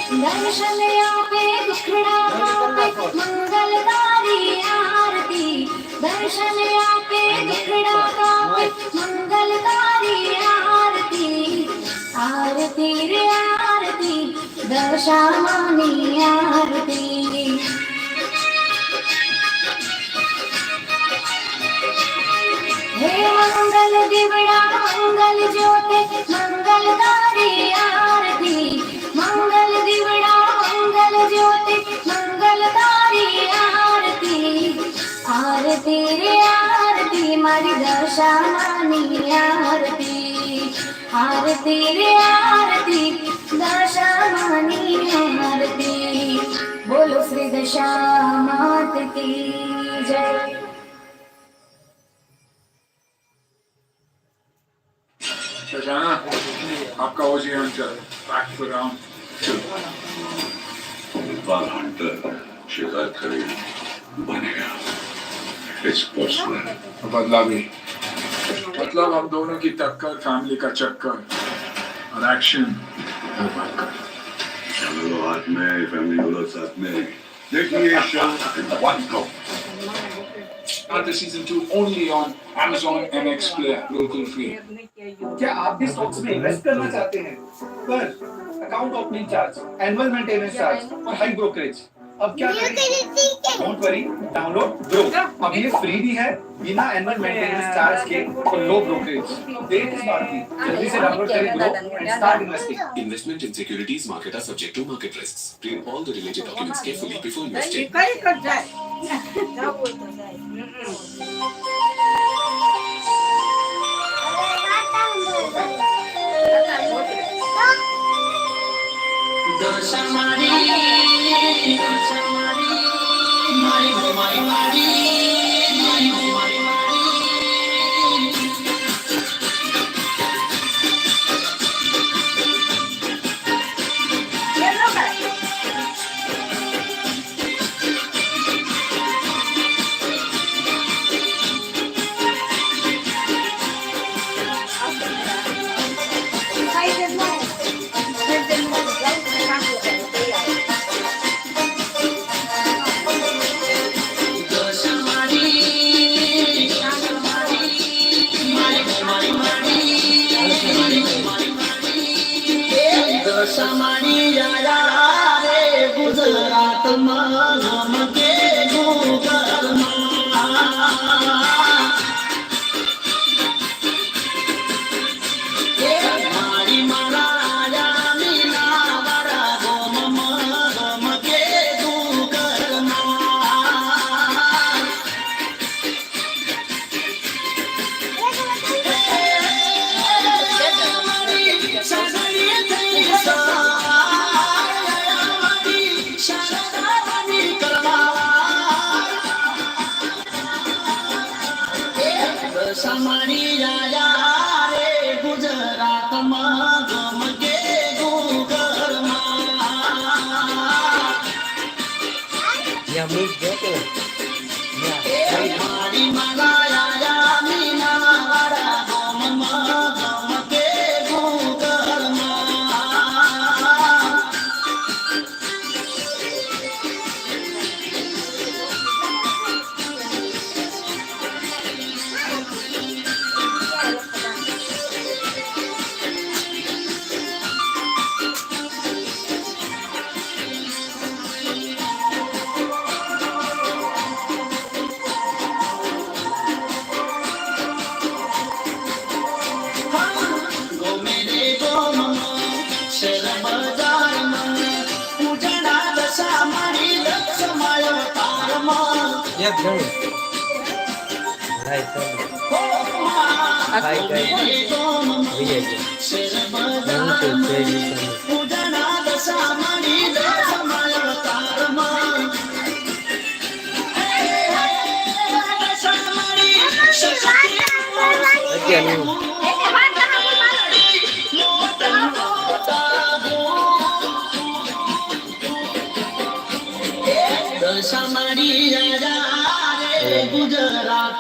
दर्शन आपे दुखड़ा पापे मंगलकारी आरती दर्शन आपे दुखड़ा पापे मंगलकारी आरती आरती रे आरती दशामानी आरती हे मंगल दिवड़ा मंगल ज्योति मंगलकारी आरती मंगल दिवड़ा मंगल ज्योति मंगलकारी आरती आरती रे आरती मारी दशामानी आरती आरती रे आरती दशामानी आरती बोलो श्री दशा मात की जय। शजाना आपका OG hunter back for round 2 बार हंटर शिकार करे बनेगा इट्स पर्सनल बदला भी मतलब हम दोनों की टक्कर फैमिली का चक्कर और एक्शन हम लोग हाथ में फैमिली वालों साथ में देखिए show one go After season 2 only on Amazon MX Player local free। क्या आप भी स्टॉक्स में इन्वेस्ट करना चाहते हैं पर account opening charge, annual maintenance charge और हाई ब्रोकरेज अब क्या करें? Don't worry, download grow. अब ये फ्री भी है बिना एनुअल मेंटेनेंस चार्ज के और लो ब्रोकरेज। देर किस बात की, जल्दी से डाउनलोड करें grow and start investing. Investment in securities market are subject to market risks. Read all the related documents carefully before investing. समारी गुजरात